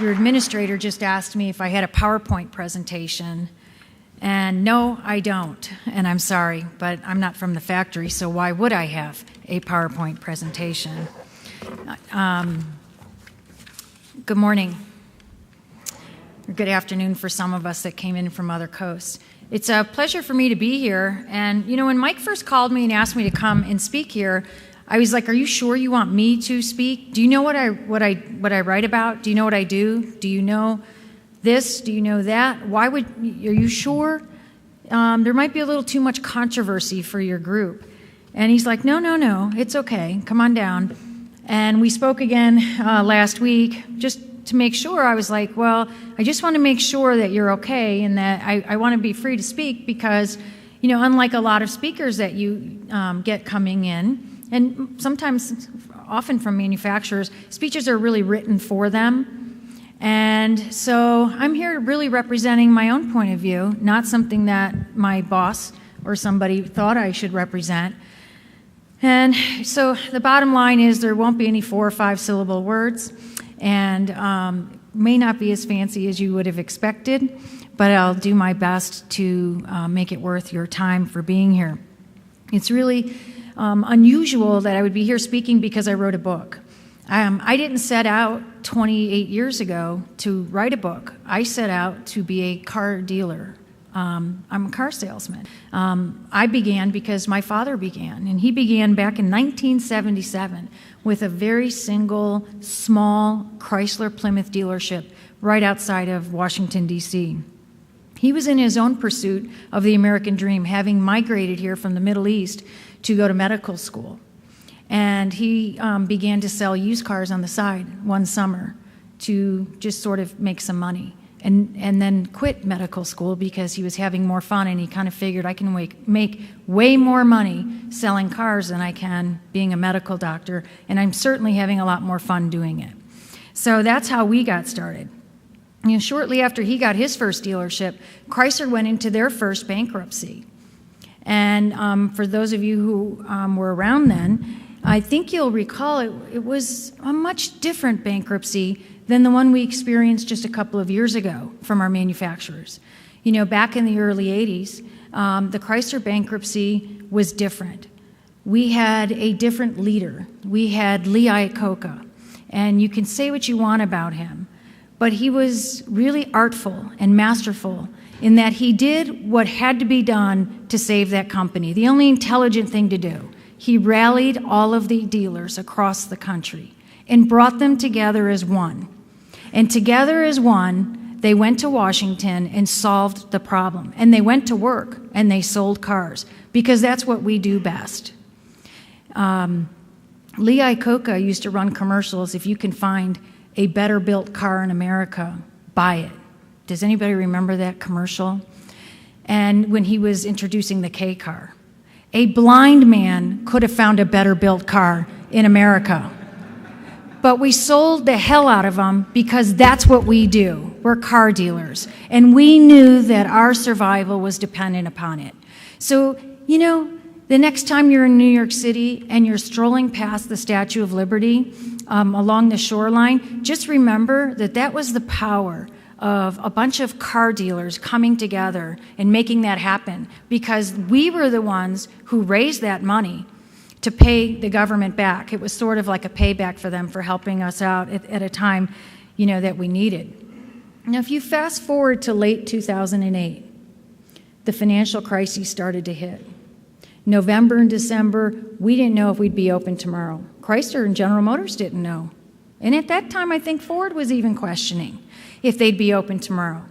Your administrator just asked me if I had a PowerPoint presentation, and no, I don't, and I'm sorry, but I'm not from the factory, so why would I have a PowerPoint presentation? Good morning, or good afternoon for some of us that came in from other coasts. It's a pleasure for me to be here, and you know, when Mike first called me and asked me to come and speak here, I was like, are you sure you want me to speak? Do you know what I write about? Do you know what I do? Do you know this? Do you know that? Are you sure? There might be a little too much controversy for your group. And he's like, no, it's okay. Come on down. And we spoke again last week just to make sure. I was like, well, I just want to make sure that you're okay and that I want to be free to speak because, you know, unlike a lot of speakers that you get coming in, and sometimes, often from manufacturers, speeches are really written for them. And so I'm here really representing my own point of view, not something that my boss or somebody thought I should represent. And so the bottom line is there won't be any 4 or 5 syllable words, and may not be as fancy as you would have expected, but I'll do my best to make it worth your time for being here. It's really unusual that I would be here speaking because I wrote a book. I didn't set out 28 years ago to write a book. I set out to be a car dealer. I'm a car salesman. I began because my father began, and he began back in 1977 with a very single, small Chrysler Plymouth dealership right outside of Washington, D.C. He was in his own pursuit of the American dream, having migrated here from the Middle East to go to medical school. And he began to sell used cars on the side one summer to just sort of make some money. And then quit medical school because he was having more fun, and he kind of figured I can make way more money selling cars than I can being a medical doctor, and I'm certainly having a lot more fun doing it. So that's how we got started. You know, shortly after he got his first dealership, Chrysler went into their first bankruptcy. And for those of you who were around then, I think you'll recall it was a much different bankruptcy than the one we experienced just a couple of years ago from our manufacturers. You know, back in the early 80s, the Chrysler bankruptcy was different. We had a different leader. We had Lee Iacocca, and you can say what you want about him, but he was really artful and masterful in that he did what had to be done to save that company, the only intelligent thing to do. He rallied all of the dealers across the country and brought them together as one. And together as one, they went to Washington and solved the problem. And they went to work and they sold cars because that's what we do best. Lee Iacocca used to run commercials, if you can find a better built car in America, buy it. Does anybody remember that commercial? And when he was introducing the K car, a blind man could have found a better built car in America. But we sold the hell out of them because that's what we do. We're car dealers. And we knew that our survival was dependent upon it. So, you know, the next time you're in New York City and you're strolling past the Statue of Liberty along the shoreline, just remember that that was the power of a bunch of car dealers coming together and making that happen, because we were the ones who raised that money to pay the government back. It was sort of like a payback for them for helping us out at a time, you know, that we needed. Now, if you fast forward to late 2008, the financial crisis started to hit. November and December, we didn't know if we'd be open tomorrow. Chrysler and General Motors didn't know. And at that time, I think Ford was even questioning if they'd be open tomorrow.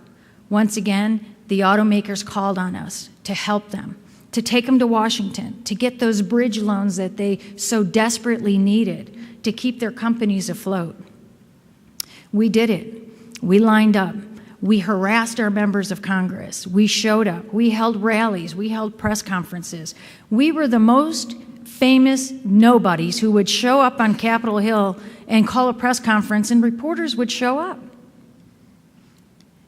Once again, the automakers called on us to help them, to take them to Washington, to get those bridge loans that they so desperately needed to keep their companies afloat. We did it. We lined up. We harassed our members of Congress. We showed up. We held rallies. We held press conferences. We were the most famous nobodies who would show up on Capitol Hill and call a press conference, and reporters would show up.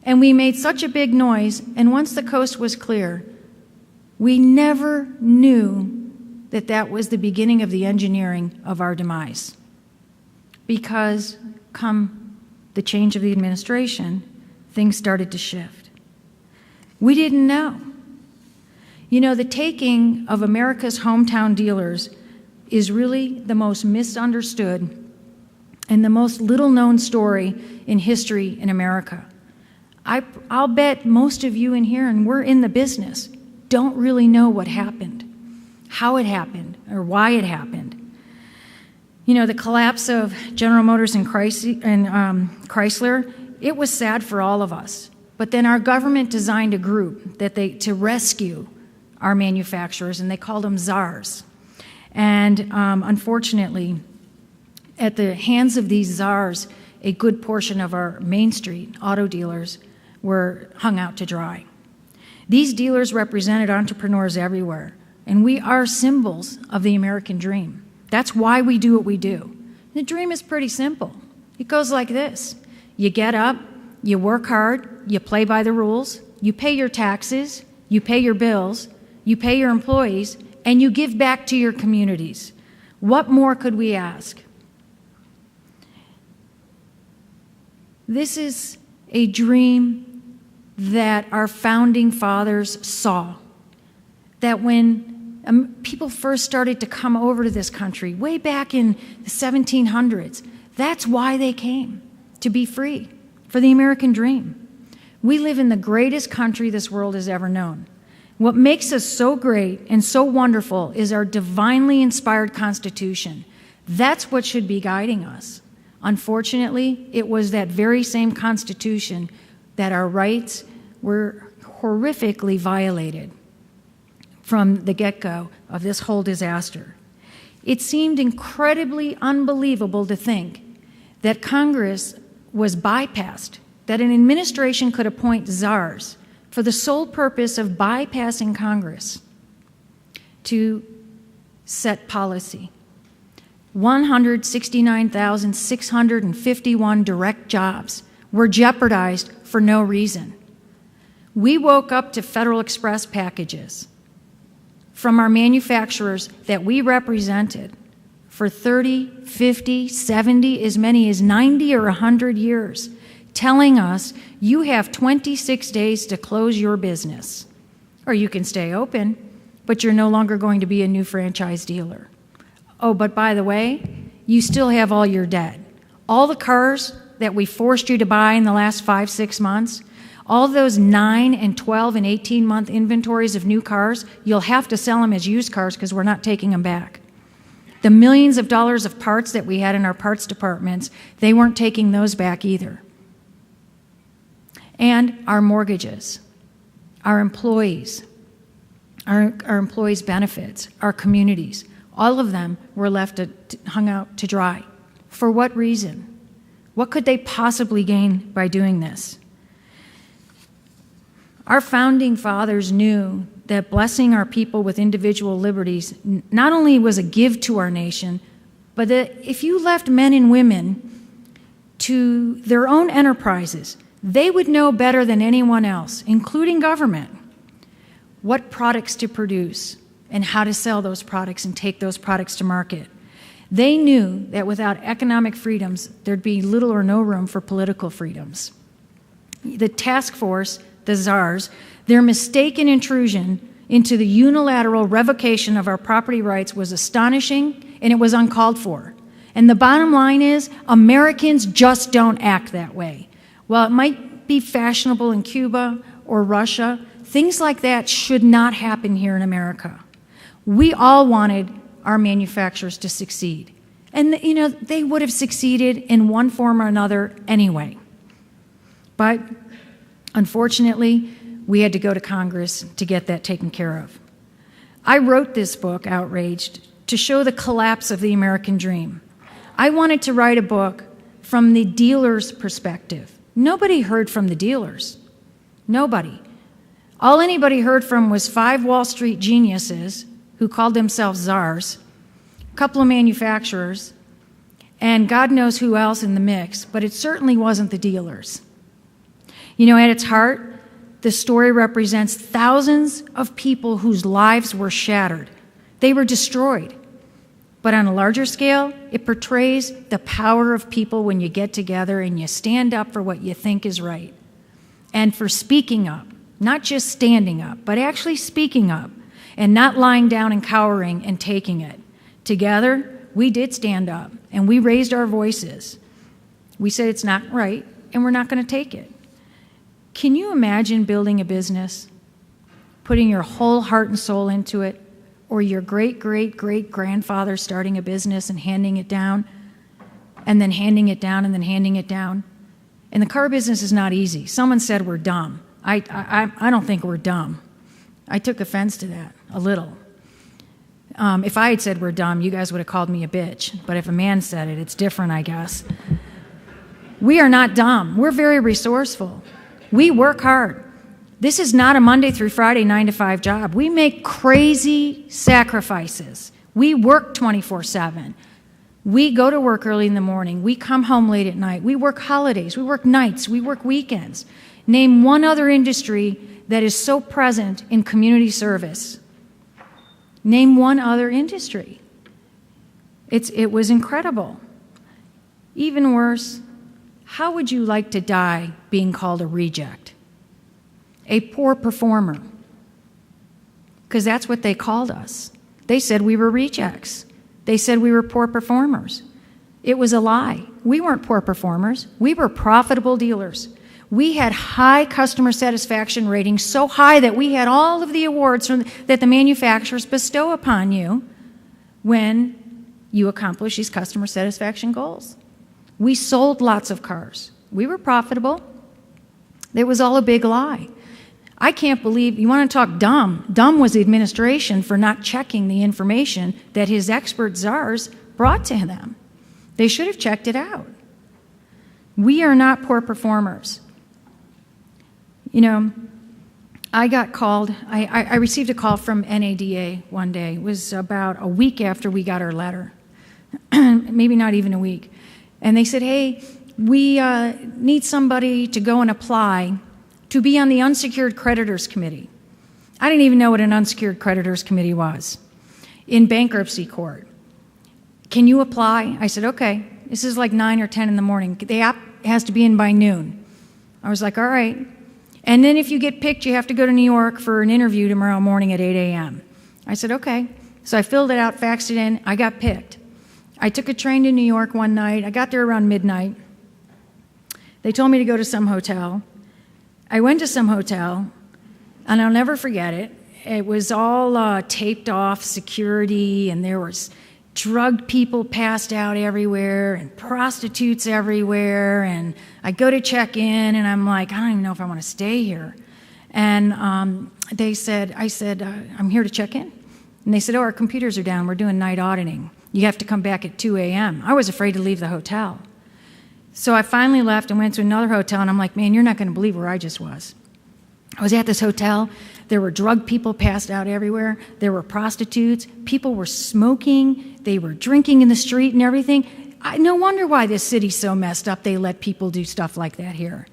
And we made such a big noise, and once the coast was clear, we never knew that that was the beginning of the engineering of our demise. Because come the change of the administration, things started to shift. We didn't know. You know, the taking of America's hometown dealers is really the most misunderstood and the most little-known story in history in America. I'll bet most of you in here, and we're in the business, don't really know what happened, how it happened, or why it happened. You know, the collapse of General Motors and Chrysler, it was sad for all of us. But then our government designed a group to rescue our manufacturers, and they called them czars. And unfortunately, at the hands of these czars, a good portion of our Main Street auto dealers were hung out to dry. These dealers represented entrepreneurs everywhere, and we are symbols of the American dream. That's why we do what we do. The dream is pretty simple. It goes like this. You get up, you work hard, you play by the rules, you pay your taxes, you pay your bills, you pay your employees, and you give back to your communities. What more could we ask? This is a dream that our founding fathers saw. That when people first started to come over to this country, way back in the 1700s, that's why they came, to be free, for the American dream. We live in the greatest country this world has ever known. What makes us so great and so wonderful is our divinely inspired Constitution. That's what should be guiding us. Unfortunately, it was that very same Constitution that our rights were horrifically violated from the get-go of this whole disaster. It seemed incredibly unbelievable to think that Congress was bypassed, that an administration could appoint czars for the sole purpose of bypassing Congress to set policy. 169,651 direct jobs were jeopardized for no reason. We woke up to Federal Express packages from our manufacturers that we represented for 30, 50, 70, as many as 90 or 100 years, telling us you have 26 days to close your business, or you can stay open, but you're no longer going to be a new franchise dealer. Oh, but by the way, you still have all your debt. All the cars that we forced you to buy in the last 5, 6 months, all those 9 and 12 and 18-month inventories of new cars, you'll have to sell them as used cars because we're not taking them back. The millions of dollars of parts that we had in our parts departments, they weren't taking those back either. And our mortgages, our employees, our employees' benefits, our communities, all of them were left hung out to dry. For what reason? What could they possibly gain by doing this? Our founding fathers knew that blessing our people with individual liberties not only was a gift to our nation, but that if you left men and women to their own enterprises, they would know better than anyone else, including government, what products to produce and how to sell those products and take those products to market. They knew that without economic freedoms, there'd be little or no room for political freedoms. The task force, the czars, their mistaken intrusion into the unilateral revocation of our property rights was astonishing, and it was uncalled for. And the bottom line is, Americans just don't act that way. While it might be fashionable in Cuba or Russia, things like that should not happen here in America. We all wanted our manufacturers to succeed. And, they would have succeeded in one form or another anyway. But unfortunately, we had to go to Congress to get that taken care of. I wrote this book, Outraged, to show the collapse of the American dream. I wanted to write a book from the dealer's perspective. Nobody heard from the dealers. Nobody. All anybody heard from was 5 Wall Street geniuses who called themselves czars, a couple of manufacturers, and God knows who else in the mix, but it certainly wasn't the dealers. At its heart, the story represents thousands of people whose lives were shattered. They were destroyed But on a larger scale, it portrays the power of people when you get together and you stand up for what you think is right. And for speaking up, not just standing up, but actually speaking up and not lying down and cowering and taking it. Together, we did stand up and we raised our voices. We said it's not right and we're not going to take it. Can you imagine building a business, putting your whole heart and soul into it, or your great-great-great-grandfather starting a business and handing it down, and then handing it down, and then handing it down? And the car business is not easy. Someone said we're dumb. I don't think we're dumb. I took offense to that, a little. If I had said we're dumb, you guys would have called me a bitch. But if a man said it, it's different, I guess. We are not dumb. We're very resourceful. We work hard. This is not a Monday through Friday 9-to-5 job. We make crazy sacrifices. We work 24/7. We go to work early in the morning. We come home late at night. We work holidays. We work nights. We work weekends. Name one other industry that is so present in community service. Name one other industry. It was incredible. Even worse, how would you like to die being called a reject? A poor performer. Because that's what they called us. They said we were rejects. They said we were poor performers. It was a lie. We weren't poor performers. We were profitable dealers. We had high customer satisfaction ratings, so high that we had all of the awards that the manufacturers bestow upon you when you accomplish these customer satisfaction goals. We sold lots of cars. We were profitable. It was all a big lie. I can't believe, you want to talk dumb. Dumb was the administration for not checking the information that his expert czars brought to them. They should have checked it out. We are not poor performers. You know, I got called, I received a call from NADA one day. It was about a week after we got our letter, maybe not even a week. And they said, hey, we need somebody to go and apply to be on the Unsecured Creditors Committee. I didn't even know what an Unsecured Creditors Committee was in bankruptcy court. Can you apply? I said, okay. This is like 9 or 10 in the morning. The app has to be in by noon. I was like, all right. And then if you get picked, you have to go to New York for an interview tomorrow morning at 8 a.m. I said, okay. So I filled it out, faxed it in. I got picked. I took a train to New York one night. I got there around midnight. They told me to go to some hotel. I went to some hotel, and I'll never forget it. It was all taped off security, and there was drugged people passed out everywhere and prostitutes everywhere. And I go to check in, and I'm like, I don't even know if I want to stay here. And I said, I'm here to check in. And they said, oh, our computers are down. We're doing night auditing. You have to come back at 2 a.m. I was afraid to leave the hotel. So I finally left and went to another hotel, and I'm like, man, you're not going to believe where I just was. I was at this hotel. There were drug people passed out everywhere. There were prostitutes. People were smoking. They were drinking in the street and everything. No wonder why this city's so messed up. They let people do stuff like that here.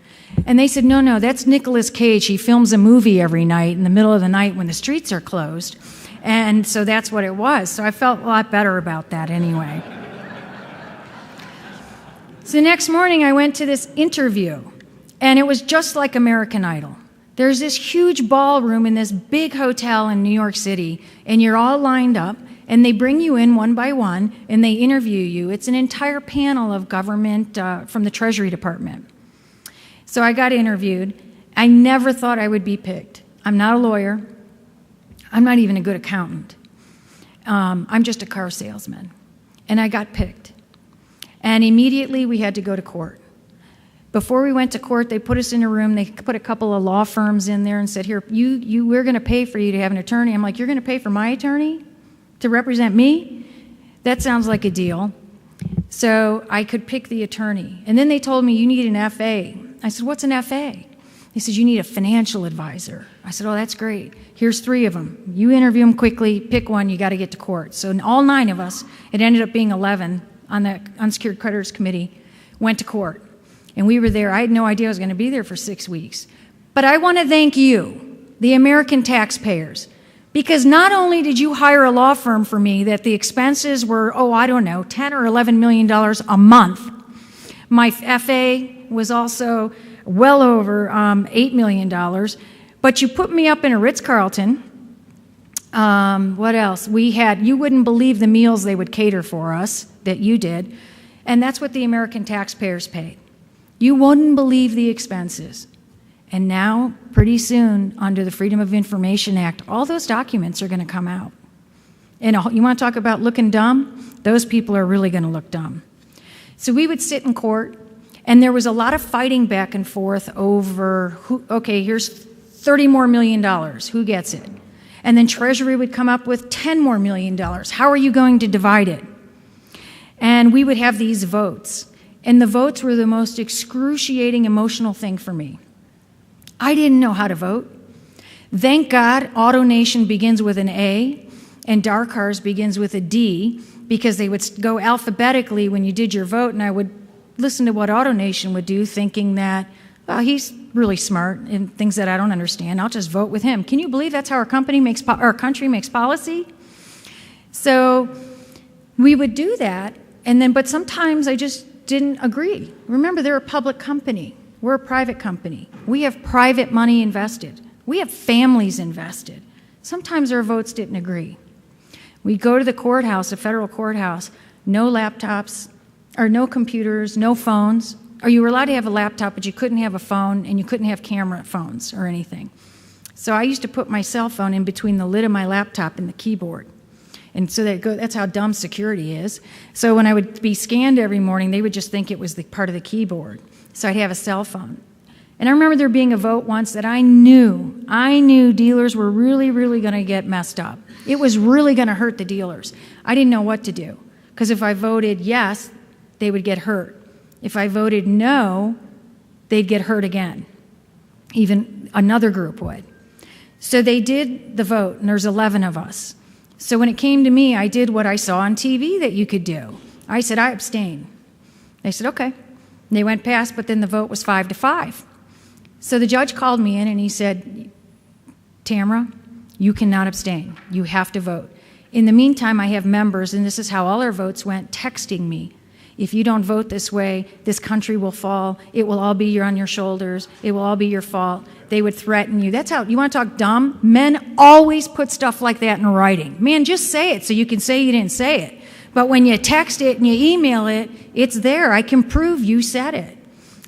And they said, no, that's Nicolas Cage. He films a movie every night in the middle of the night when the streets are closed. And so that's what it was. So I felt a lot better about that anyway. So the next morning I went to this interview, and it was just like American Idol. There's this huge ballroom in this big hotel in New York City, and you're all lined up, and they bring you in one by one, and they interview you. It's an entire panel of government from the Treasury Department. So I got interviewed. I never thought I would be picked. I'm not a lawyer. I'm not even a good accountant. I'm just a car salesman. And I got picked. And immediately we had to go to court. Before we went to court, they put us in a room. They put a couple of law firms in there and said, here, we're going to pay for you to have an attorney. I'm like, you're going to pay for my attorney to represent me? That sounds like a deal. So I could pick the attorney. And then they told me, you need an FA. I said, what's an FA? They said, you need a financial advisor. I said, oh, that's great. Here's 3 of them. You interview them quickly, pick one, you got to get to court. So all 9 of us, it ended up being 11 on the Unsecured Creditors Committee, went to court. And we were there. I had no idea I was going to be there for 6 weeks. But I want to thank you, the American taxpayers, Because not only did you hire a law firm for me that the expenses were, I don't know, $10 or $11 million a month. My FA was also well over $8 million. But you put me up in a Ritz-Carlton. What else? You wouldn't believe the meals they would cater for us that you did. And that's what the American taxpayers paid. You wouldn't believe the expenses. And now, pretty soon, under the Freedom of Information Act, all those documents are going to come out. And you want to talk about looking dumb? Those people are really going to look dumb. So we would sit in court, and there was a lot of fighting back and forth over, here's $30 more million. Who gets it? And then Treasury would come up with $10 more million. How are you going to divide it? And we would have these votes. And the votes were the most excruciating emotional thing for me. I didn't know how to vote. Thank God AutoNation begins with an A and DARCARS begins with a D, because they would go alphabetically when you did your vote, and I would listen to what AutoNation would do, thinking that, he's really smart and things that I don't understand. I'll just vote with him. Can you believe that's how our country makes policy? So we would do that, but sometimes I just didn't agree. Remember, they're a public company. We're a private company. We have private money invested. We have families invested. Sometimes our votes didn't agree. We'd go to the courthouse, a federal courthouse, no laptops, or no computers, no phones. Or you were allowed to have a laptop, but you couldn't have a phone, and you couldn't have camera phones or anything. So I used to put my cell phone in between the lid of my laptop and the keyboard. And so that's how dumb security is. So when I would be scanned every morning, they would just think it was the part of the keyboard. So I'd have a cell phone. And I remember there being a vote once that I knew dealers were really, really going to get messed up. It was really going to hurt the dealers. I didn't know what to do, because if I voted yes, they would get hurt. If I voted no, they'd get hurt again. Even another group would. So they did the vote, and there's 11 of us. So when it came to me, I did what I saw on TV that you could do. I said, I abstain. They said, okay. They went past, but then the vote was 5-5. So the judge called me in and he said, Tamara, you cannot abstain. You have to vote. In the meantime, I have members, and this is how all our votes went, texting me. If you don't vote this way, this country will fall. It will all be on your shoulders. It will all be your fault. They would threaten you. That's how, you want to talk dumb? Men always put stuff like that in writing. Man, just say it so you can say you didn't say it. But when you text it and you email it, it's there. I can prove you said it.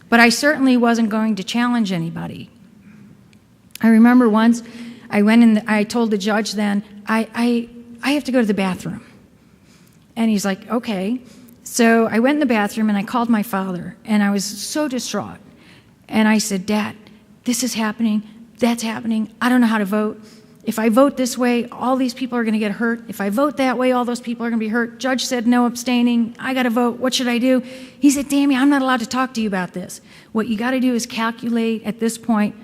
But I certainly wasn't going to challenge anybody. I remember once I went in, I told the judge then, I have to go to the bathroom. And he's like, okay. So I went in the bathroom and I called my father, and I was so distraught. And I said, Dad, this is happening, that's happening, I don't know how to vote. If I vote this way, all these people are going to get hurt. If I vote that way, all those people are going to be hurt. Judge said no abstaining. I got to vote. What should I do? He said, Dammy, I'm not allowed to talk to you about this. What you got to do is calculate at this point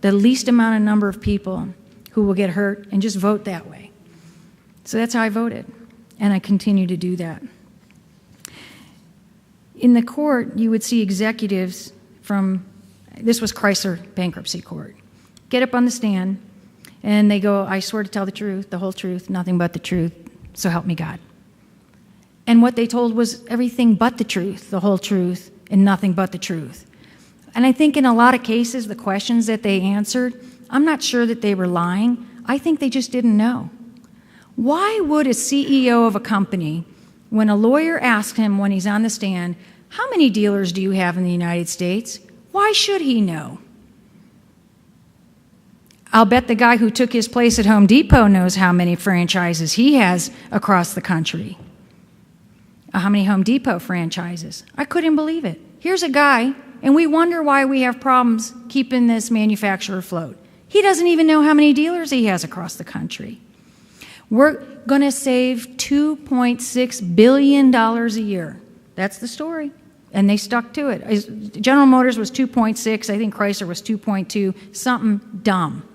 the least amount of number of people who will get hurt and just vote that way. So that's how I voted, and I continue to do that. In the court, you would see executives from, this was Chrysler Bankruptcy Court, get up on the stand, and they go, I swear to tell the truth, the whole truth, nothing but the truth, so help me God. And what they told was everything but the truth, the whole truth, and nothing but the truth. And I think in a lot of cases, the questions that they answered, I'm not sure that they were lying. I think they just didn't know. Why would a CEO of a company, when a lawyer asks him when he's on the stand, how many dealers do you have in the United States? Why should he know? I'll bet the guy who took his place at Home Depot knows how many franchises he has across the country. How many Home Depot franchises? I couldn't believe it. Here's a guy, and we wonder why we have problems keeping this manufacturer afloat. He doesn't even know how many dealers he has across the country. We're going to save $2.6 billion a year. That's the story. And they stuck to it. General Motors was 2.6. I think Chrysler was 2.2. Something dumb.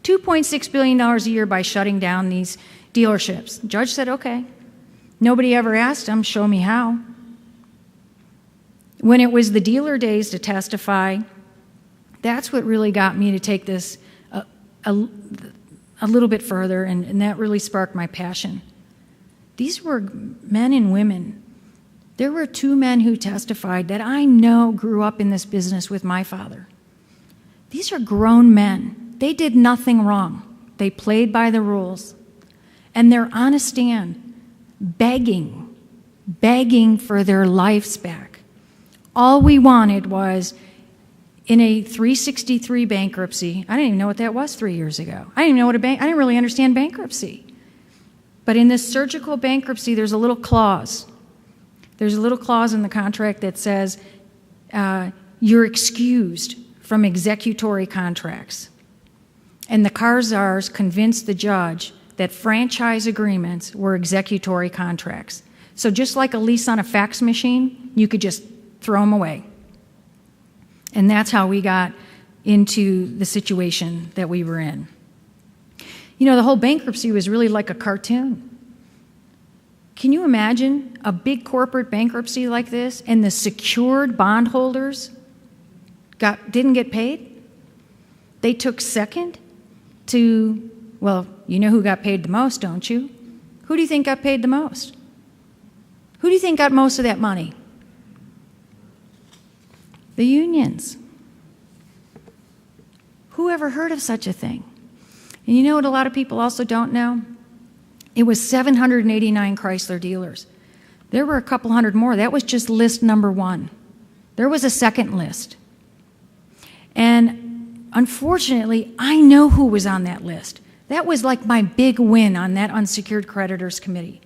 $2.6 billion a year by shutting down these dealerships. The judge said, okay. Nobody ever asked him, show me how. When it was the dealer days to testify, that's what really got me to take this a little bit further, and that really sparked my passion. These were men and women. There were 2 men who testified that I know grew up in this business with my father. These are grown men. They did nothing wrong. They played by the rules. And they're on a stand begging for their lives back. All we wanted was, in a 363 bankruptcy, I didn't even know what that was 3 years ago. I didn't even know I didn't really understand bankruptcy. But in this surgical bankruptcy, there's a little clause. There's a little clause in the contract that says you're excused from executory contracts. And the Karzars convinced the judge that franchise agreements were executory contracts. So just like a lease on a fax machine, you could just throw them away. And that's how we got into the situation that we were in. You know, the whole bankruptcy was really like a cartoon. Can you imagine a big corporate bankruptcy like this and the secured bondholders didn't get paid? They took second to, well, you know who got paid the most, don't you? Who do you think got paid the most? Who do you think got most of that money? The unions. Who ever heard of such a thing? And you know what a lot of people also don't know? It was 789 Chrysler dealers. There were a couple hundred more. That was just list number 1. There was a second list. And unfortunately, I know who was on that list. That was like my big win on that unsecured creditors committee.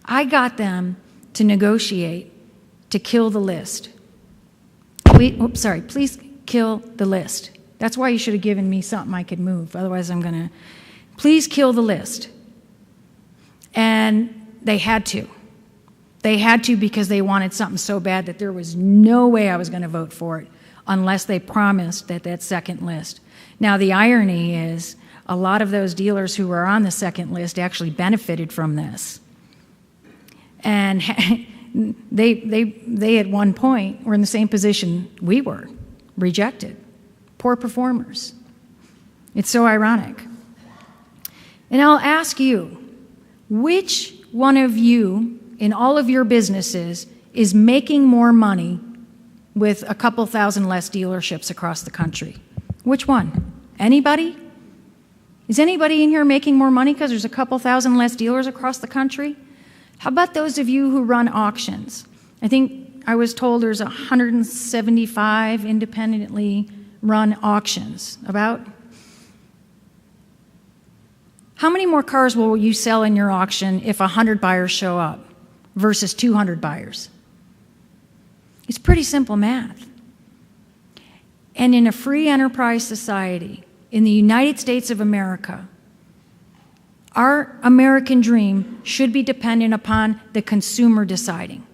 I got them to negotiate to kill the list. Please kill the list. That's why you should have given me something I could move. Otherwise, I'm going to, please kill the list. And they had to. They had to because they wanted something so bad that there was no way I was going to vote for it unless they promised that second list. Now, the irony is a lot of those dealers who were on the second list actually benefited from this. And they at one point were in the same position we were, rejected, poor performers. It's so ironic. And I'll ask you, which one of you in all of your businesses is making more money with a couple thousand less dealerships across the country? Which one? Anybody? Is anybody in here making more money because there's a couple thousand less dealers across the country? How about those of you who run auctions? I think I was told there's 175 independently run auctions. About how many more cars will you sell in your auction if 100 buyers show up versus 200 buyers? It's pretty simple math. And in a free enterprise society, in the United States of America, our American dream should be dependent upon the consumer deciding,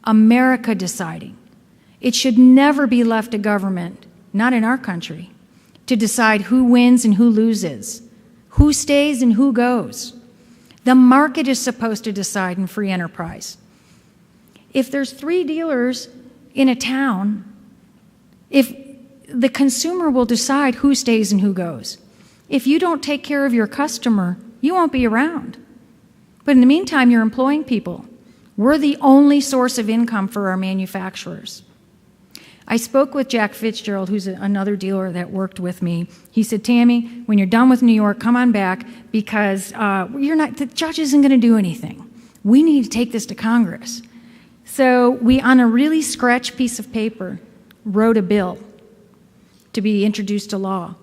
America deciding. It should never be left to government, not in our country, to decide who wins and who loses, who stays and who goes. The market is supposed to decide in free enterprise. If there's 3 dealers in a town, if the consumer will decide who stays and who goes. If you don't take care of your customer, you won't be around. But in the meantime, you're employing people. We're the only source of income for our manufacturers. I spoke with Jack Fitzgerald, who's another dealer that worked with me. He said, Tammy, when you're done with New York, come on back because the judge isn't going to do anything. We need to take this to Congress. So we, on a really scratch piece of paper, wrote a bill to be introduced to law.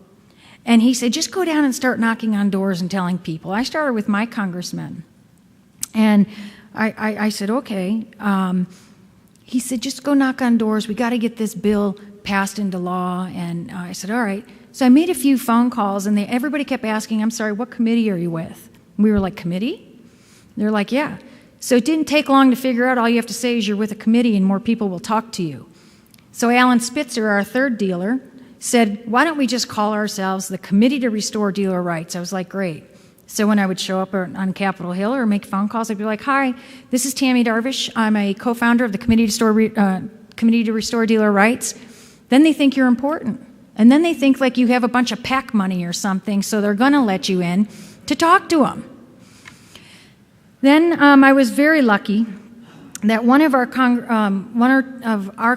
And he said, just go down and start knocking on doors and telling people. I started with my congressmen. And I said, okay. He said, just go knock on doors. We got to get this bill passed into law. And I said, all right. So I made a few phone calls, and everybody kept asking, I'm sorry, what committee are you with? And we were like, committee? They're like, yeah. So it didn't take long to figure out. All you have to say is you're with a committee, and more people will talk to you. So Alan Spitzer, our third dealer, said, why don't we just call ourselves the Committee to Restore Dealer Rights? I was like, great. So when I would show up on Capitol Hill or make phone calls, I'd be like, hi, this is Tammy Darvish. I'm a co-founder of the Committee to Restore Dealer Rights. Then they think you're important. And then they think like you have a bunch of PAC money or something, so they're going to let you in. to talk to them. Then I was very lucky that one of our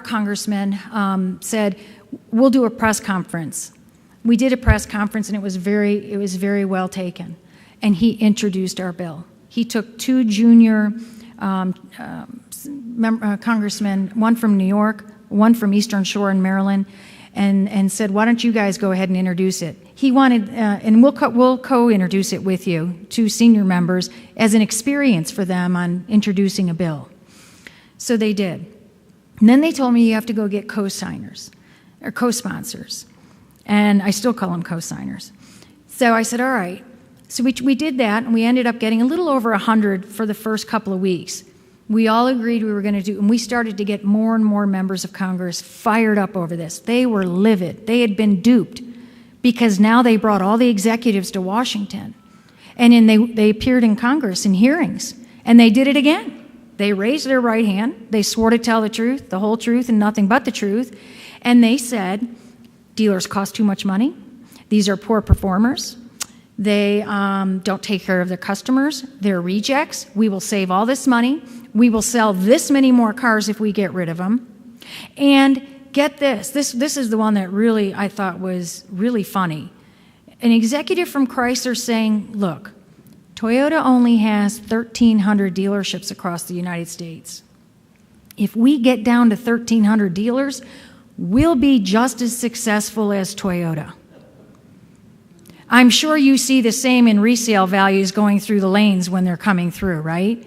congressmen said, "We'll do a press conference." We did a press conference, and it was very well taken. And he introduced our bill. He took two junior congressmen, one from New York, one from Eastern Shore in Maryland, and said, "Why don't you guys go ahead and introduce it?" He wanted, and we'll co-introduce it with you, two senior members, as an experience for them on introducing a bill. So they did. And then they told me you have to go get co-signers, or co-sponsors. And I still call them co-signers. So I said, all right. So we did that, and we ended up getting a little over 100 for the first couple of weeks. We all agreed we were going to do, and we started to get more and more members of Congress fired up over this. They were livid. They had been duped because now they brought all the executives to Washington. And then they appeared in Congress in hearings, and they did it again. They raised their right hand. They swore to tell the truth, the whole truth, and nothing but the truth. And they said, dealers cost too much money. These are poor performers. They don't take care of their customers. They're rejects. We will save all this money. We will sell this many more cars if we get rid of them. And get this. This is the one that really I thought was really funny. An executive from Chrysler saying, look, Toyota only has 1,300 dealerships across the United States. If we get down to 1,300 dealers, we'll be just as successful as Toyota. I'm sure you see the same in resale values going through the lanes when they're coming through, right?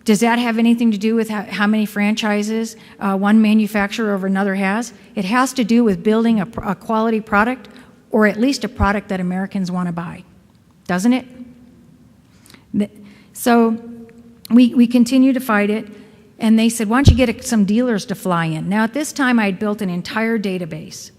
Does that have anything to do with how many franchises one manufacturer over another has? It has to do with building a quality product, or at least a product that Americans want to buy, doesn't it? So we continue to fight it. And they said, why don't you get some dealers to fly in? Now, at this time, I had built an entire database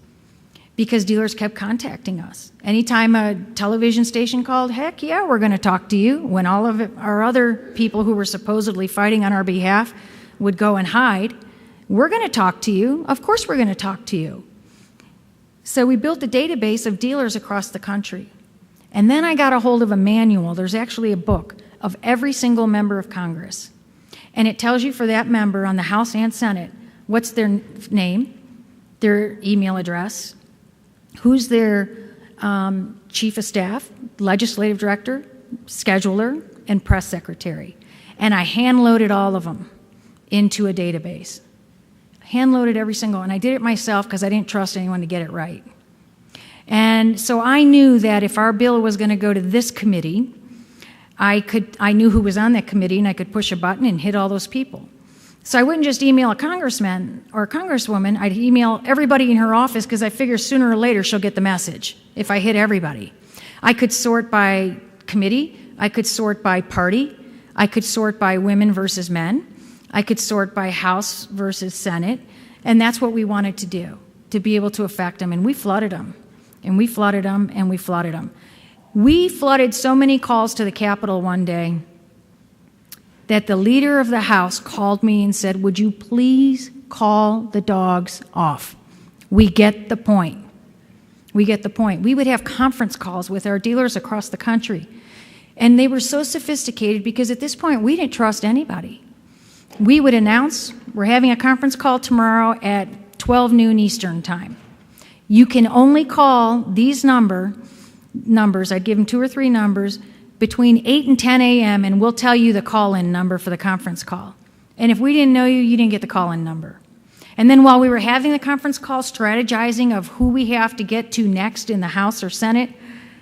because dealers kept contacting us. Anytime a television station called, heck yeah, we're going to talk to you. When all of our other people who were supposedly fighting on our behalf would go and hide, we're going to talk to you. Of course we're going to talk to you. So we built a database of dealers across the country. And then I got a hold of a manual. There's actually a book of every single member of Congress. And it tells you for that member on the House and Senate what's their name, their email address, who's their chief of staff, legislative director, scheduler, and press secretary. And I hand-loaded all of them into a database. Hand-loaded every single one. And I did it myself because I didn't trust anyone to get it right. And so I knew that if our bill was going to go to this committee, I knew who was on that committee, and I could push a button and hit all those people. So I wouldn't just email a congressman or a congresswoman. I'd email everybody in her office because I figure sooner or later she'll get the message if I hit everybody. I could sort by committee. I could sort by party. I could sort by women versus men. I could sort by House versus Senate. And that's what we wanted to do, to be able to affect them. And we flooded them. And we flooded them, and we flooded them. We flooded so many calls to the Capitol one day that the leader of the House called me and said, would you please call the dogs off? We get the point. We get the point. We would have conference calls with our dealers across the country. And they were so sophisticated because at this point we didn't trust anybody. We would announce, we're having a conference call tomorrow at 12 noon Eastern time. You can only call these numbers, I'd give them 2 or 3 numbers, between 8 and 10 a.m., and we'll tell you the call-in number for the conference call. And if we didn't know you, you didn't get the call-in number. And then while we were having the conference call, strategizing of who we have to get to next in the House or Senate,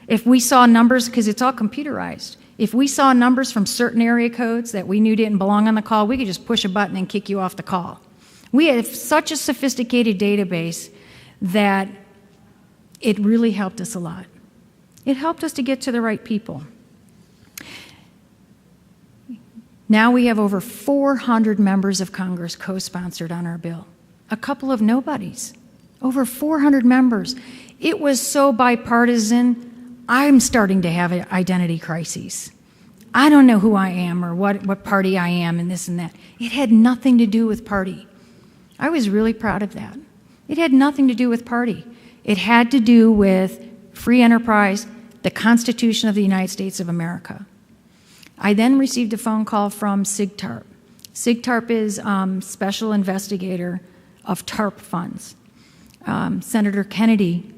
if we saw numbers, because it's all computerized, if we saw numbers from certain area codes that we knew didn't belong on the call, we could just push a button and kick you off the call. We have such a sophisticated database that it really helped us a lot. It helped us to get to the right people. Now we have over 400 members of Congress co-sponsored on our bill. A couple of nobodies. Over 400 members. It was so bipartisan, I'm starting to have identity crises. I don't know who I am or what party I am and this and that. It had nothing to do with party. I was really proud of that. It had nothing to do with party. It had to do with free enterprise, the Constitution of the United States of America. I then received a phone call from SIGTARP. SIGTARP is special investigator of TARP funds. Senator Kennedy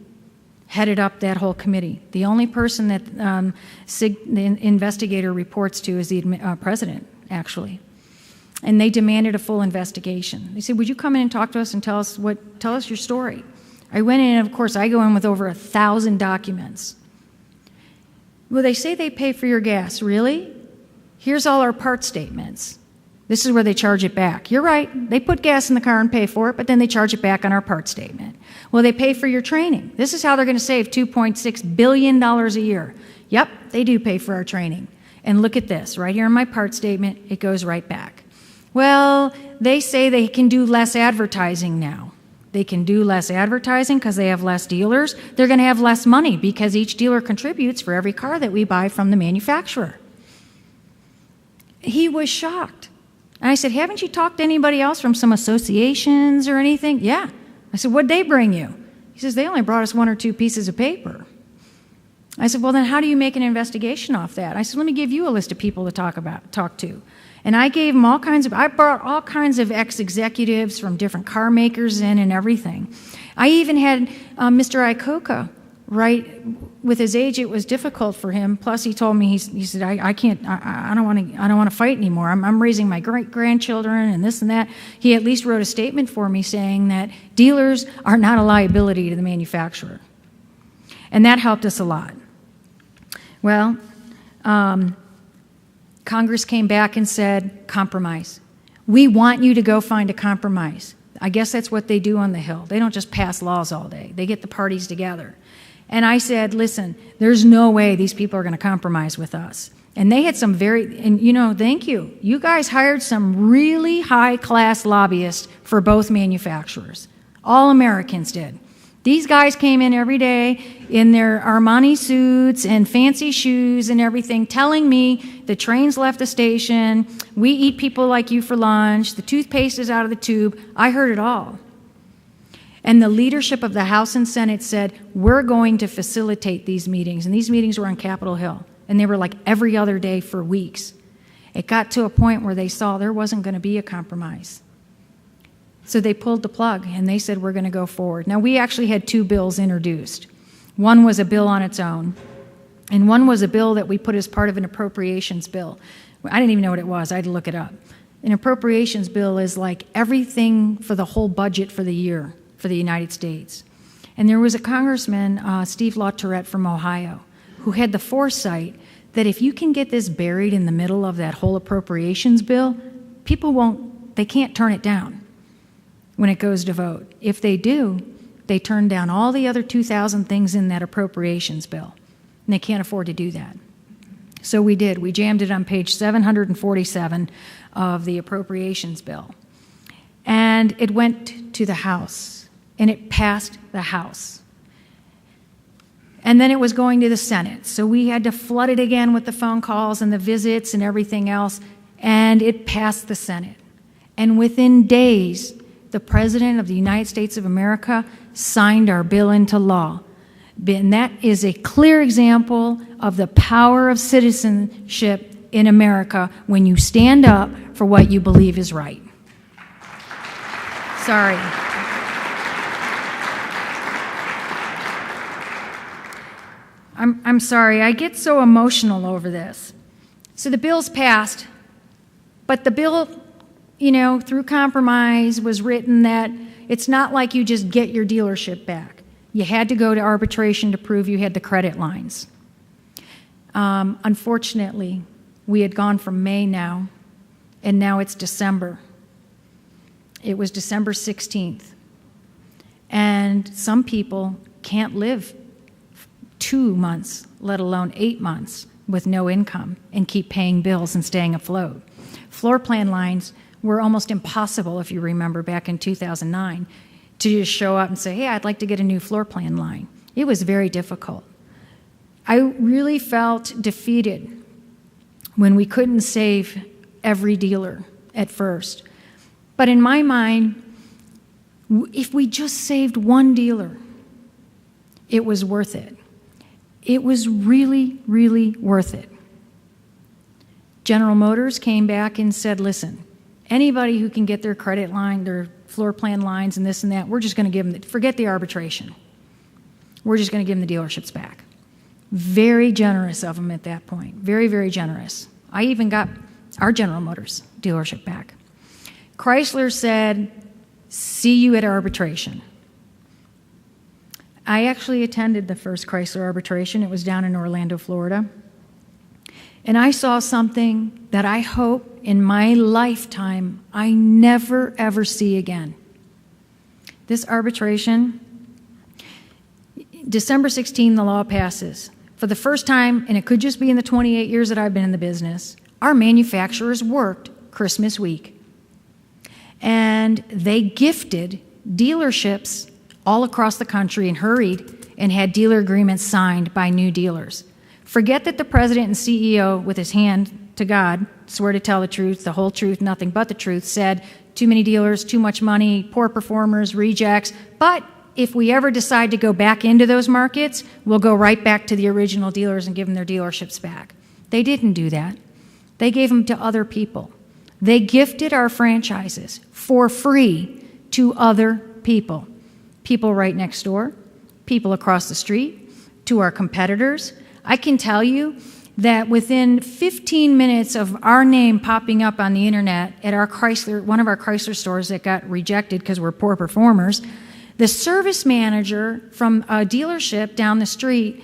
headed up that whole committee. The only person that the investigator reports to is the president, actually. And they demanded a full investigation. They said, would you come in and talk to us and tell us your story? I went in, and of course, I go in with over 1,000 documents. Well, they say they pay for your gas. Really? Here's all our part statements. This is where they charge it back. You're right. They put gas in the car and pay for it, but then they charge it back on our part statement. Well, they pay for your training. This is how they're going to save $2.6 billion a year. Yep, they do pay for our training. And look at this. Right here in my part statement, it goes right back. Well, they say they can do less advertising now. They can do less advertising because they have less dealers. They're going to have less money because each dealer contributes for every car that we buy from the manufacturer. He was shocked. And I said, haven't you talked to anybody else from some associations or anything? Yeah. I said, what'd they bring you? He says, they only brought us 1 or 2 pieces of paper. I said, well, then how do you make an investigation off that? I said, let me give you a list of people to talk to. And I gave them I brought all kinds of ex-executives from different car makers in and everything. I even had Mr. Icoca, right, with his age, it was difficult for him. Plus, he told me, he said, I don't want to fight anymore. I'm raising my great-grandchildren and this and that. He at least wrote a statement for me saying that dealers are not a liability to the manufacturer. And that helped us a lot. Well, Congress came back and said, compromise. We want you to go find a compromise. I guess that's what they do on the Hill. They don't just pass laws all day. They get the parties together. And I said, listen, there's no way these people are going to compromise with us. And they had some thank you. You guys hired some really high-class lobbyists for both manufacturers. All Americans did. These guys came in every day in their Armani suits and fancy shoes and everything, telling me the train's left the station, we eat people like you for lunch, the toothpaste is out of the tube. I heard it all. And the leadership of the House and Senate said, we're going to facilitate these meetings. And these meetings were on Capitol Hill. And they were like every other day for weeks. It got to a point where they saw there wasn't going to be a compromise. So they pulled the plug, and they said, we're going to go forward. Now, we actually had 2 bills introduced. One was a bill on its own, and one was a bill that we put as part of an appropriations bill. I didn't even know what it was. I had to look it up. An appropriations bill is like everything for the whole budget for the year for the United States. And there was a congressman, Steve LaTourette from Ohio, who had the foresight that if you can get this buried in the middle of that whole appropriations bill, they can't turn it down when it goes to vote. If they do, they turn down all the other 2,000 things in that appropriations bill, and they can't afford to do that. So we did. We jammed it on page 747 of the appropriations bill. And it went to the House, and it passed the House. And then it was going to the Senate. So we had to flood it again with the phone calls and the visits and everything else, and it passed the Senate. And within days, the President of the United States of America signed our bill into law. And that is a clear example of the power of citizenship in America when you stand up for what you believe is right. Sorry. I'm sorry. I get so emotional over this. So the bill's passed, but the bill, through compromise was written that it's not like you just get your dealership back. You had to go to arbitration to prove you had the credit lines. Unfortunately, we had gone from May now, and now it's December. It was December 16th. And some people can't live 2 months, let alone 8 months, with no income and keep paying bills and staying afloat. Floor plan lines were almost impossible, if you remember, back in 2009, to just show up and say, hey, I'd like to get a new floor plan line. It was very difficult. I really felt defeated when we couldn't save every dealer at first. But in my mind, if we just saved one dealer, it was worth it. It was really, really worth it. General Motors came back and said, listen, anybody who can get their credit line, their floor plan lines and this and that, we're just going to give them, forget the arbitration. We're just going to give them the dealerships back. Very generous of them at that point. Very, very generous. I even got our General Motors dealership back. Chrysler said, see you at arbitration. I actually attended the first Chrysler arbitration. It was down in Orlando, Florida. And I saw something that I hope in my lifetime I never, ever see again. This arbitration, December 16, the law passes. For the first time, and it could just be in the 28 years that I've been in the business, our manufacturers worked Christmas week. And they gifted dealerships all across the country and hurried and had dealer agreements signed by new dealers. Forget that the president and CEO, with his hand to God, swear to tell the truth, the whole truth, nothing but the truth, said too many dealers, too much money, poor performers, rejects. But if we ever decide to go back into those markets, we'll go right back to the original dealers and give them their dealerships back. They didn't do that. They gave them to other people. They gifted our franchises for free to other people. People right next door, people across the street, to our competitors. I can tell you that within 15 minutes of our name popping up on the internet at our Chrysler, one of our Chrysler stores that got rejected because we're poor performers, the service manager from a dealership down the street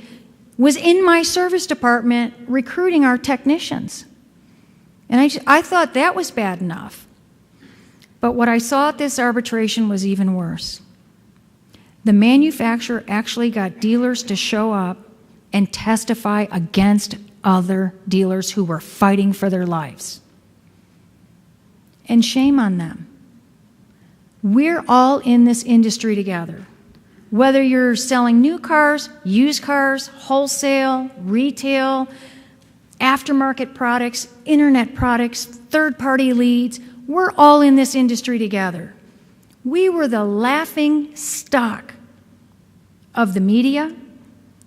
was in my service department recruiting our technicians. And I thought that was bad enough. But what I saw at this arbitration was even worse. The manufacturer actually got dealers to show up and testify against other dealers who were fighting for their lives. And shame on them. We're all in this industry together. Whether you're selling new cars, used cars, wholesale, retail, aftermarket products, internet products, third-party leads, we're all in this industry together. We were the laughing stock of the media,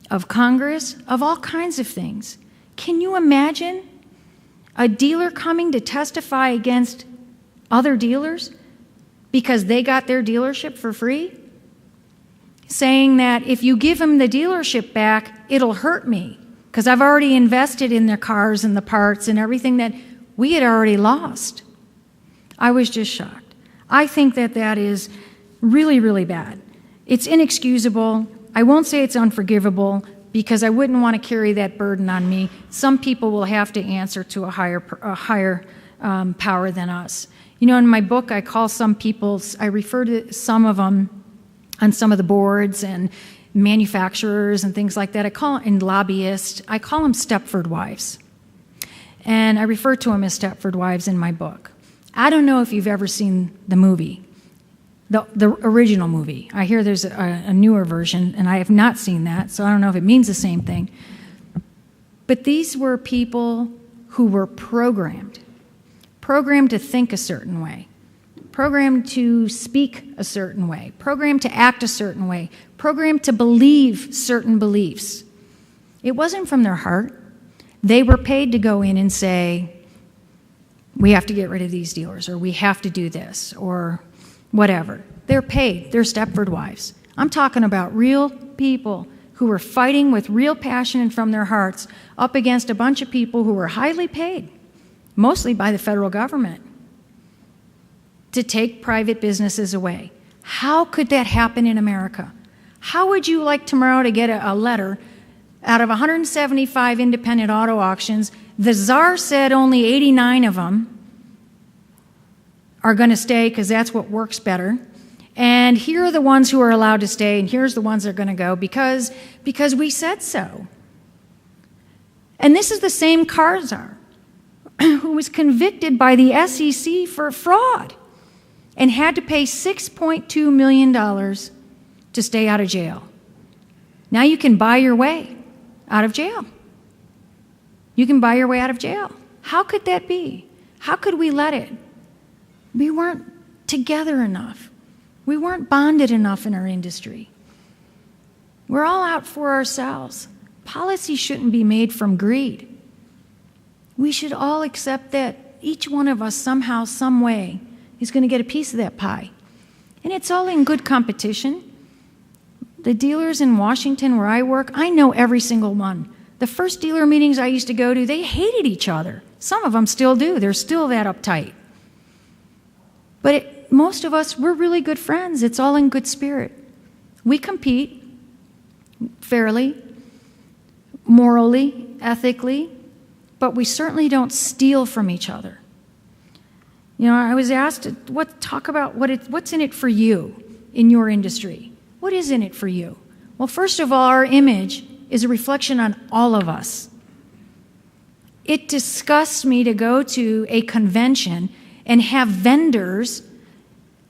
of Congress, of all kinds of things. Can you imagine a dealer coming to testify against other dealers because they got their dealership for free? Saying that if you give them the dealership back, it'll hurt me because I've already invested in their cars and the parts and everything that we had already lost. I was just shocked. I think that that is really, really bad. It's inexcusable. I won't say it's unforgivable because I wouldn't want to carry that burden on me. Some people will have to answer to a higher power than us. You know, in my book, I call some people, I refer to some of them on some of the boards and manufacturers and things like that. And lobbyists. I call them Stepford wives. And I refer to them as Stepford wives in my book. I don't know if you've ever seen the movie, the original movie. I hear there's a newer version, and I have not seen that, so I don't know if it means the same thing. But these were people who were programmed to think a certain way, programmed to speak a certain way, programmed to act a certain way, programmed to believe certain beliefs. It wasn't from their heart. They were paid to go in and say, we have to get rid of these dealers, or we have to do this, or whatever. They're paid. They're Stepford wives. I'm talking about real people who were fighting with real passion and from their hearts up against a bunch of people who were highly paid, mostly by the federal government, to take private businesses away. How could that happen in America? How would you like tomorrow to get a letter out of 175 independent auto auctions? The czar said only 89 of them are going to stay because that's what works better. And here are the ones who are allowed to stay, and here's the ones that are going to go because we said so. And this is the same car czar who was convicted by the SEC for fraud and had to pay $6.2 million to stay out of jail. Now you can buy your way out of jail. You can buy your way out of jail. How could that be? How could we let it? We weren't together enough. We weren't bonded enough in our industry. We're all out for ourselves. Policy shouldn't be made from greed. We should all accept that each one of us somehow, some way, is going to get a piece of that pie. And it's all in good competition. The dealers in Washington where I work, I know every single one. The first dealer meetings I used to go to, they hated each other. Some of them still do. They're still that uptight. But most of us, we're really good friends. It's all in good spirit. We compete fairly, morally, ethically, but we certainly don't steal from each other. You know, I was asked, talk about what's in it for you in your industry. What is in it for you? Well, first of all, our image is a reflection on all of us. It disgusts me to go to a convention and have vendors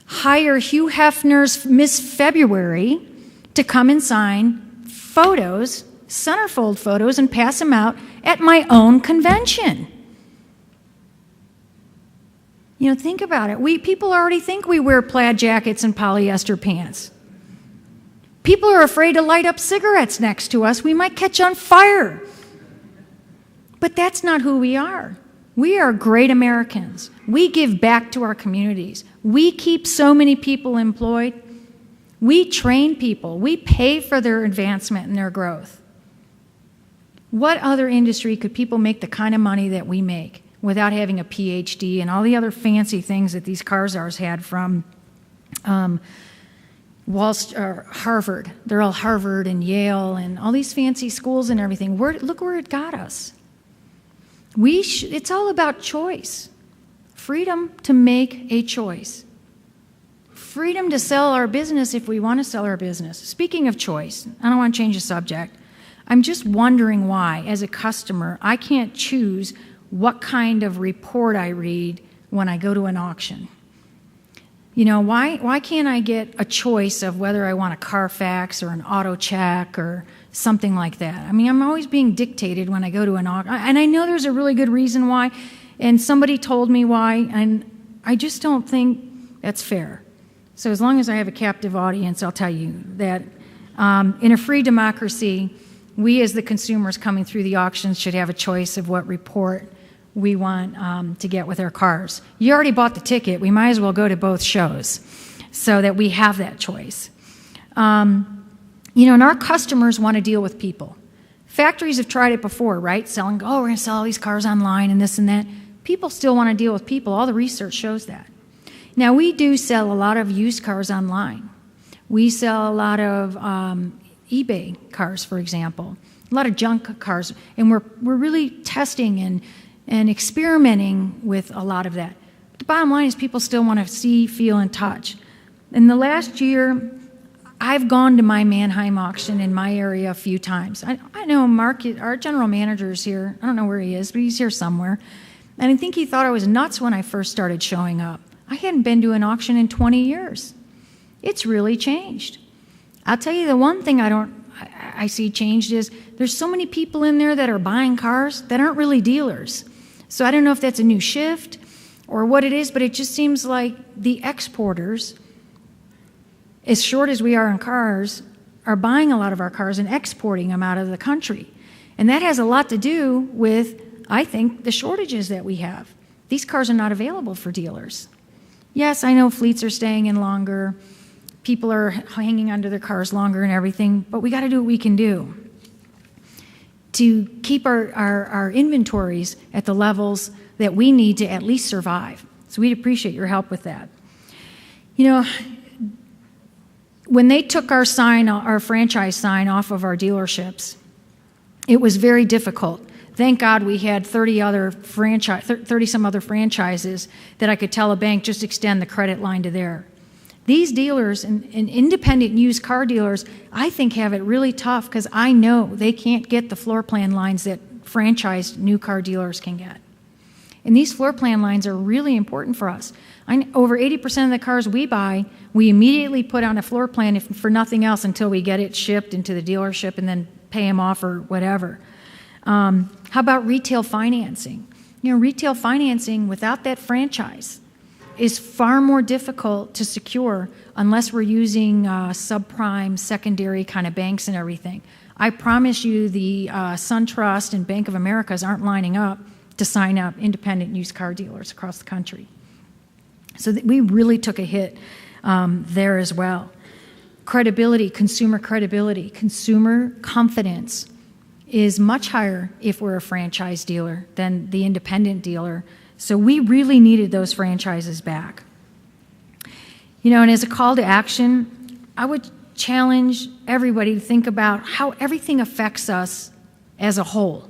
hire Hugh Hefner's Miss February to come and sign photos, centerfold photos, and pass them out at my own convention. You know, think about it. People already think we wear plaid jackets and polyester pants. People are afraid to light up cigarettes next to us. We might catch on fire. But that's not who we are. We are great Americans. We give back to our communities. We keep so many people employed. We train people. We pay for their advancement and their growth. What other industry could people make the kind of money that we make without having a PhD and all the other fancy things that these car czars had from Harvard? They're all Harvard and Yale and all these fancy schools and everything. Look where it got us. It's all about choice. Freedom to make a choice. Freedom to sell our business if we want to sell our business. Speaking of choice, I don't want to change the subject. I'm just wondering why, as a customer, I can't choose what kind of report I read when I go to an auction. You know, why can't I get a choice of whether I want a Carfax or an auto check or something like that? I mean, I'm always being dictated when I go to an auction. And I know there's a really good reason why, and somebody told me why, and I just don't think that's fair. So as long as I have a captive audience, I'll tell you that in a free democracy, we as the consumers coming through the auctions should have a choice of what report we want to get with our cars. You already bought the ticket. We might as well go to both shows so that we have that choice. You know, and our customers want to deal with people. Factories have tried it before, right? We're going to sell all these cars online and this and that. People still want to deal with people. All the research shows that. Now, we do sell a lot of used cars online. We sell a lot of eBay cars, for example, a lot of junk cars, and we're really testing and experimenting with a lot of that. But the bottom line is people still want to see, feel, and touch. In the last year, I've gone to my Mannheim auction in my area a few times. I know our general manager is here. I don't know where he is, but he's here somewhere. And I think he thought I was nuts when I first started showing up. I hadn't been to an auction in 20 years. It's really changed. I'll tell you the one thing I see changed is there's so many people in there that are buying cars that aren't really dealers. So I don't know if that's a new shift or what it is, but it just seems like the exporters, as short as we are in cars, are buying a lot of our cars and exporting them out of the country. And that has a lot to do with, I think, the shortages that we have. These cars are not available for dealers. Yes, I know fleets are staying in longer. People are hanging onto their cars longer and everything, but we got to do what we can do to keep our inventories at the levels that we need to at least survive. So we'd appreciate your help with that. You know, when they took our franchise sign off of our dealerships, it was very difficult. Thank God we had 30-some other franchises that I could tell a bank just extend the credit line to there. These dealers and independent used car dealers, I think, have it really tough because I know they can't get the floor plan lines that franchised new car dealers can get. And these floor plan lines are really important for us. Over 80% of the cars we buy, we immediately put on a floor plan for nothing else until we get it shipped into the dealership and then pay them off or whatever. How about retail financing? You know, retail financing without that franchise is far more difficult to secure unless we're using subprime, secondary kind of banks and everything. I promise you the SunTrust and Bank of Americas aren't lining up to sign up independent used car dealers across the country. So we really took a hit there as well. Credibility, consumer confidence is much higher if we're a franchise dealer than the independent dealer. So we really needed those franchises back. And as a call to action, I would challenge everybody to think about how everything affects us as a whole.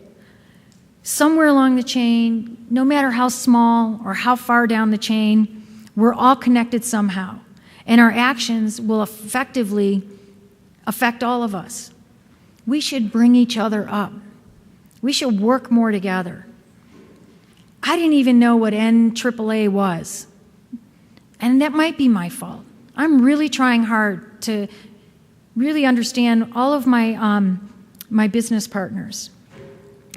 Somewhere along the chain, no matter how small or how far down the chain, we're all connected somehow. And our actions will effectively affect all of us. We should bring each other up. We should work more together. I didn't even know what NAAA was. And that might be my fault. I'm really trying hard to really understand all of my, my business partners.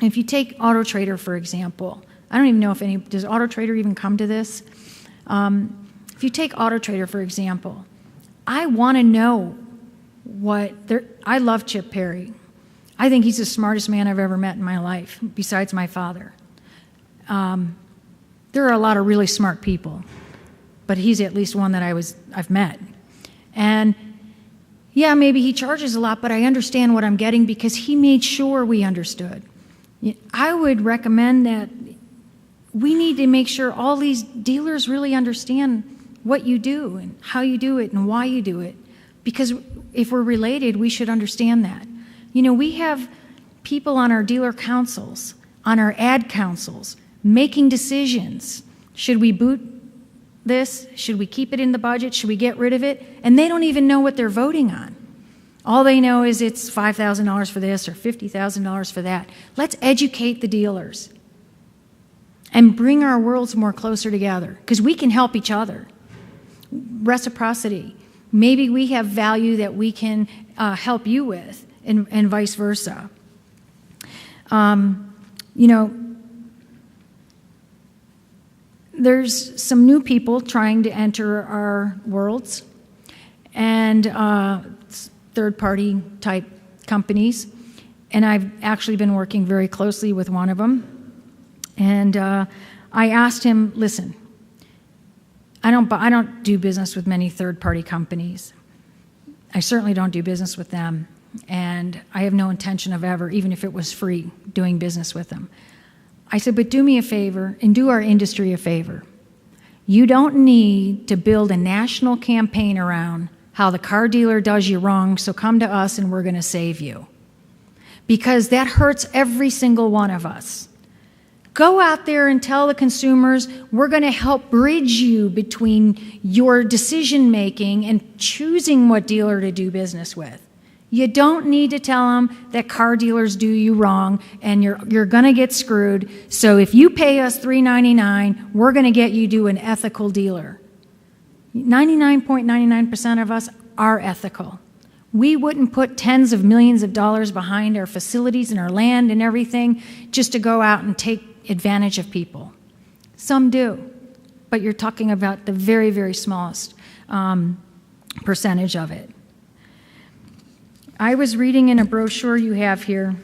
And if you take Auto Trader, for example, I don't even know if does Auto Trader even come to this? If you take Auto Trader, for example, I want to know I love Chip Perry. I think he's the smartest man I've ever met in my life, besides my father. There are a lot of really smart people, but he's at least one that I've met. And yeah, maybe he charges a lot, but I understand what I'm getting because he made sure we understood. I would recommend that we need to make sure all these dealers really understand what you do and how you do it and why you do it. Because if we're related, we should understand that. We have people on our dealer councils, on our ad councils, making decisions. Should we boot this? Should we keep it in the budget? Should we get rid of it? And they don't even know what they're voting on. All they know is it's $5,000 for this or $50,000 for that. Let's educate the dealers and bring our worlds more closer together because we can help each other. Reciprocity. Maybe we have value that we can help you with and vice versa. There's some new people trying to enter our worlds and third-party type companies. And I've actually been working very closely with one of them. And I asked him, listen, I don't do business with many third-party companies. I certainly don't do business with them. And I have no intention of ever, even if it was free, doing business with them. I said, but do me a favor and do our industry a favor. You don't need to build a national campaign around how the car dealer does you wrong, so come to us and we're going to save you. Because that hurts every single one of us. Go out there and tell the consumers, we're going to help bridge you between your decision making and choosing what dealer to do business with. You don't need to tell them that car dealers do you wrong and you're going to get screwed. So if you pay us $3.99, we're going to get you to an ethical dealer. 99.99% of us are ethical. We wouldn't put tens of millions of dollars behind our facilities and our land and everything just to go out and take advantage of people. Some do, but you're talking about the very, very smallest percentage of it. I was reading in a brochure you have here,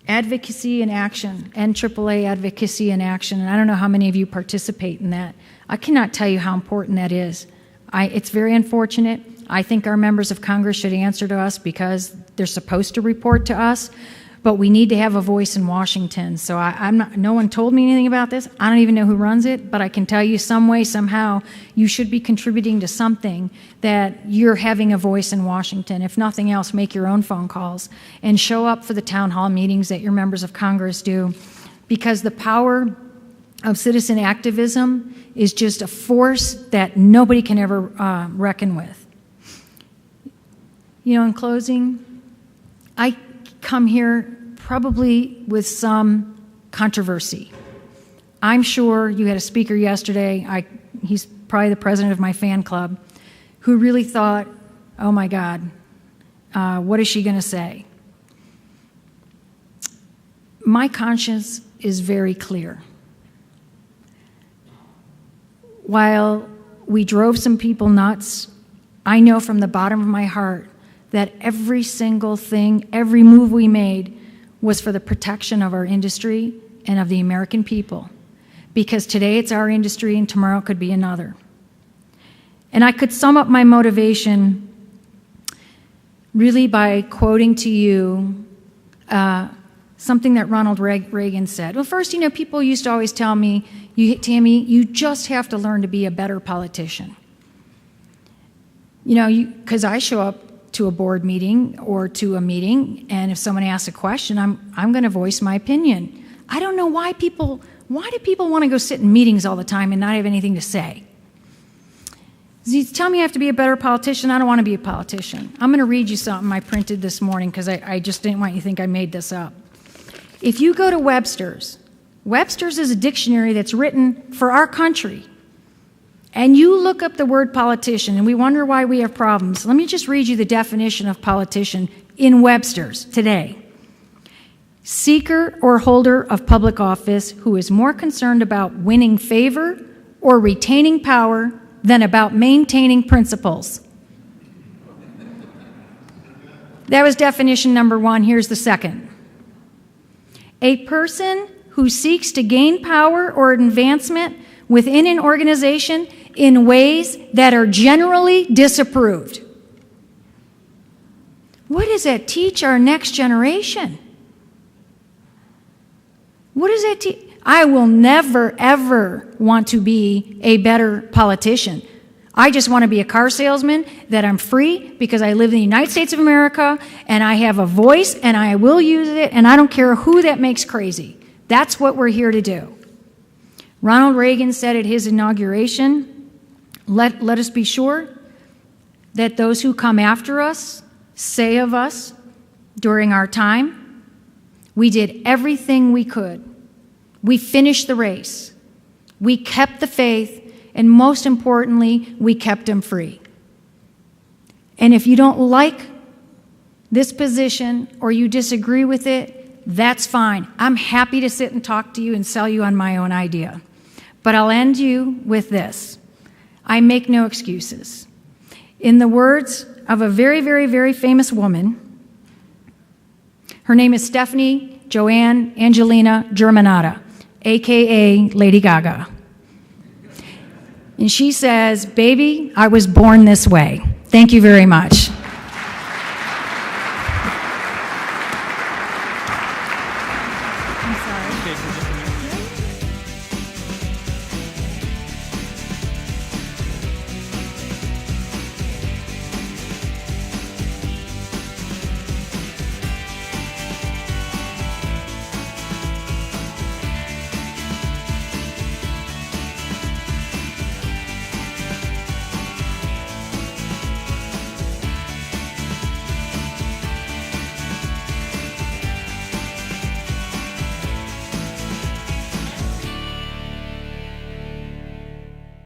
Advocacy in Action, NAAA Advocacy in Action, and I don't know how many of you participate in that. I cannot tell you how important that is. It's very unfortunate. I think our members of Congress should answer to us because they're supposed to report to us, but we need to have a voice in Washington. So no one told me anything about this. I don't even know who runs it, but I can tell you some way, somehow, you should be contributing to something that you're having a voice in Washington. If nothing else, make your own phone calls and show up for the town hall meetings that your members of Congress do, because the power of citizen activism is just a force that nobody can ever reckon with. In closing, I come here probably with some controversy. I'm sure you had a speaker yesterday, he's probably the president of my fan club, who really thought, oh my God, what is she going to say? My conscience is very clear. While we drove some people nuts, I know from the bottom of my heart that every single thing, every move we made was for the protection of our industry and of the American people. Because today it's our industry and tomorrow it could be another. And I could sum up my motivation really by quoting to you something that Ronald Reagan said. Well, first, people used to always tell me, Tammy, you just have to learn to be a better politician. Because I show up to a board meeting or to a meeting, and if someone asks a question, I'm going to voice my opinion. I don't know why do people want to go sit in meetings all the time and not have anything to say? You tell me I have to be a better politician. I don't want to be a politician. I'm going to read you something I printed this morning because I just didn't want you to think I made this up. If you go to Webster's is a dictionary that's written for our country, and you look up the word politician and we wonder why we have problems, let me just read you the definition of politician in Webster's today. Seeker or holder of public office who is more concerned about winning favor or retaining power than about maintaining principles. That was definition number one. Here's the second. A person who seeks to gain power or advancement within an organization in ways that are generally disapproved. What does that teach our next generation? What does that teach? I will never, ever want to be a better politician. I just want to be a car salesman, that I'm free because I live in the United States of America and I have a voice and I will use it and I don't care who that makes crazy. That's what we're here to do. Ronald Reagan said at his inauguration, let us be sure that those who come after us say of us during our time, we did everything we could. We finished the race. We kept the faith. And most importantly, we kept them free. And if you don't like this position or you disagree with it, that's fine. I'm happy to sit and talk to you and sell you on my own idea. But I'll end you with this. I make no excuses. In the words of a very, very, very famous woman, her name is Stephanie Joanne Angelina Germanata, a.k.a. Lady Gaga. And she says, baby, I was born this way. Thank you very much. I'm sorry.